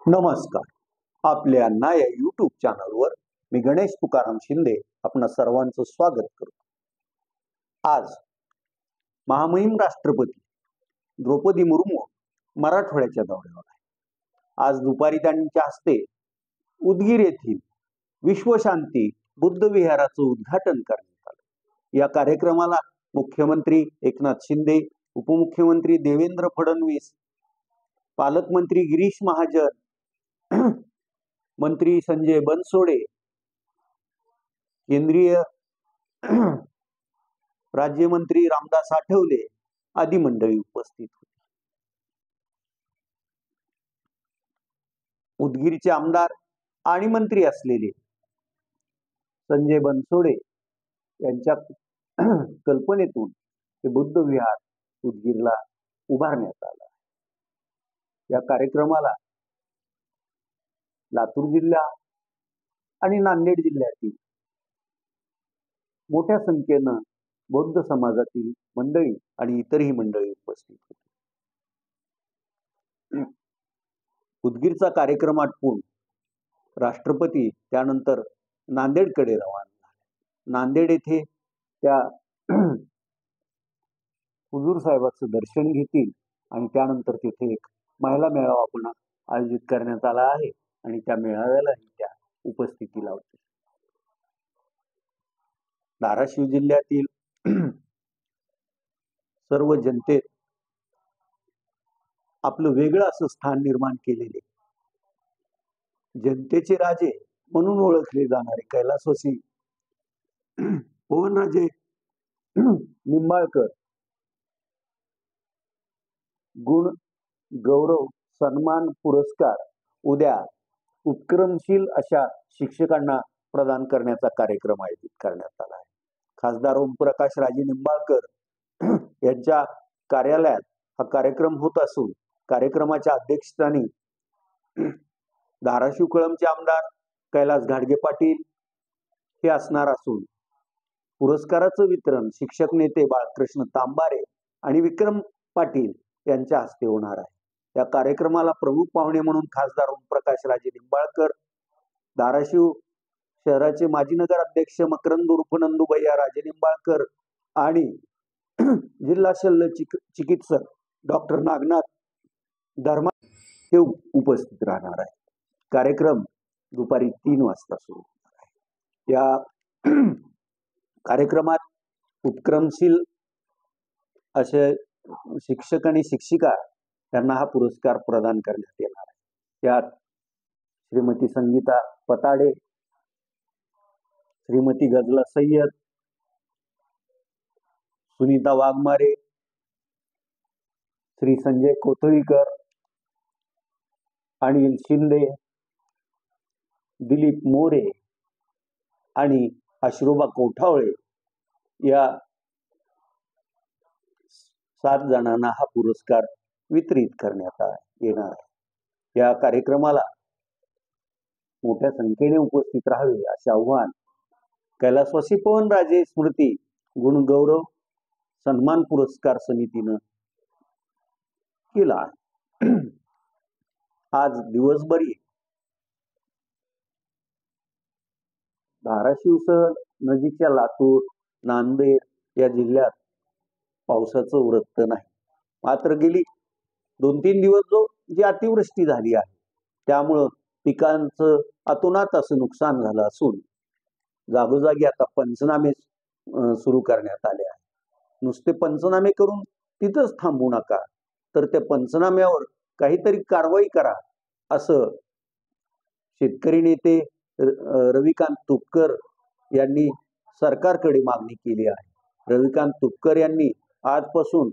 नमस्कार. आपल्या ना या YouTube चॅनलवर मी गणेश तुकाराम शिंदे आपणा सर्वांचं स्वागत करतो. आज महामहिम राष्ट्रपती द्रौपदी मुर्मू मराठवाड्याच्या दौऱ्यावर आहे. आज दुपारी त्यांच्या हस्ते उदगीर येथील विश्वशांती बुद्ध विहाराचं उद्घाटन करण्यात आलं. या कार्यक्रमाला मुख्यमंत्री एकनाथ शिंदे, उपमुख्यमंत्री देवेंद्र फडणवीस, पालकमंत्री गिरीश महाजन, मंत्री संजय बनसोडे, केंद्रीय राज्यमंत्री रामदास आठवले आदी मंडळी उपस्थित होती. उदगीरचे आमदार आणि मंत्री असलेले संजय बनसोडे यांच्या कल्पनेतून हे बुद्ध विहार उदगीरला उभारण्यात आलं. या कार्यक्रमाला लातूर जिल्हा आणि नांदेड जिल्ह्यातील मोठ्या संख्येनं बौद्ध समाजातील मंडळी आणि इतरही मंडळी उपस्थित होती. उदगीरचा कार्यक्रम आटपून राष्ट्रपती त्यानंतर नांदेडकडे रवाना झाले. नांदेड येथे त्या हुजूर साहेबांचं दर्शन घेतील आणि त्यानंतर तिथे एक महिला मेळावा पुन्हा आयोजित करण्यात आला आहे आणि त्या मेळाव्यालाही त्या उपस्थिती लावतील. धाराशिव जिल्ह्यातील सर्व जनतेत आपलं वेगळं असं स्थान निर्माण केलेले जनतेचे राजे म्हणून ओळखले जाणारे कैलासवासी पवनराजे निंबाळकर गुण गौरव सन्मान पुरस्कार उद्या उपक्रमशील अशा शिक्षकांना प्रदान करण्याचा कार्यक्रम आयोजित करण्यात आला आहे. खासदार ओमप्रकाश राजे निंबाळकर यांच्या कार्यालयात हा कार्यक्रम होत असून कार्यक्रमाच्या अध्यक्षस्थानी धाराशिव कळमचे आमदार कैलास घाडगे पाटील हे असणार असून पुरस्काराचं वितरण शिक्षक नेते बाळकृष्ण तांबारे आणि विक्रम पाटील यांच्या हस्ते होणार आहे. या कार्यक्रमाला प्रमुख पाहुणे म्हणून खासदार ओमप्रकाश राजे निंबाळकर, धाराशिव शहराचे माजी नगर अध्यक्ष मकरंद उर्फ नंदुबैया राजे निंबाळकर आणि जिल्हा शल्य चिकित्सक डॉक्टर नागनाथ धर्मा हे उपस्थित राहणार आहे. कार्यक्रम दुपारी 3 वाजता सुरू होणार आहे. या कार्यक्रमात उपक्रमशील असे शिक्षक आणि शिक्षिका त्यांना हा पुरस्कार प्रदान करण्यात येणार आहे. त्यात श्रीमती संगीता पताडे, श्रीमती गजला सय्यद, सुनीता वाघमारे, श्री संजय कोथळीकर, अनिल शिंदे, दिलीप मोरे आणि अश्रुबा कोठावळे या 7 जणांना हा पुरस्कार वितरित करण्यात येणार आहे. या कार्यक्रमाला मोठ्या संख्येने उपस्थित राहावे असे आव्हान कैलासवासी पवनराजे स्मृती गुण गौरव सन्मान पुरस्कार समितीनं केला आहे. आज दिवसभरी धाराशिवसह नजीकच्या लातूर, नांदेड या जिल्ह्यात पावसाचं वृत्त नाही. मात्र गेली 2-3 दिवस जी अतिवृष्टी झाली आहे त्यामुळं पिकांचं अतोनात असं नुकसान झालं असून जागोजागी आता पंचनामे सुरू करण्यात आले आहे. नुसते पंचनामे करून तिथंच थांबू नका, तर त्या पंचनाम्यावर काहीतरी कारवाई करा असं शेतकरी नेते रविकांत तुपकर यांनी सरकारकडे मागणी केली आहे. रविकांत तुपकर यांनी आजपासून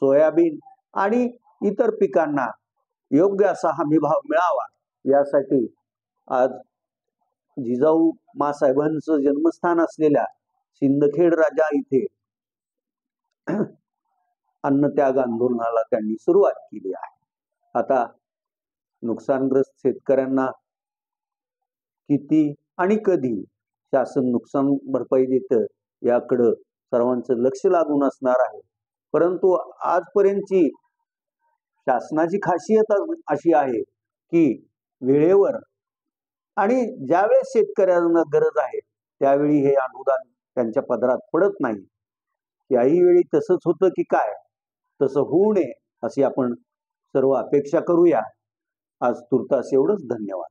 सोयाबीन आणि इतर पिकांना योग्य असा हमीभाव मिळावा यासाठी आज जिजाऊ मासाहेबांचं जन्मस्थान असलेल्या सिंदखेड राजा इथे अन्नत्याग आंदोलनाला त्यांनी सुरुवात केली आहे. आता नुकसानग्रस्त शेतकऱ्यांना किती आणि कधी शासन नुकसान भरपाई देतं याकडं सर्वांचं लक्ष लागून असणार आहे. परंतु आजपर्यंतची शासनाची खासियत अशी आहे की वेळेवर आणि ज्यावेळेस शेतकऱ्यांना गरज आहे त्यावेळी हे अनुदान त्यांच्या पदरात पडत नाही. याही वेळी तसंच होतं की काय, तसं होऊ नये अशी आपण सर्व अपेक्षा करूया. आज तुर्तास एवढंच. धन्यवाद.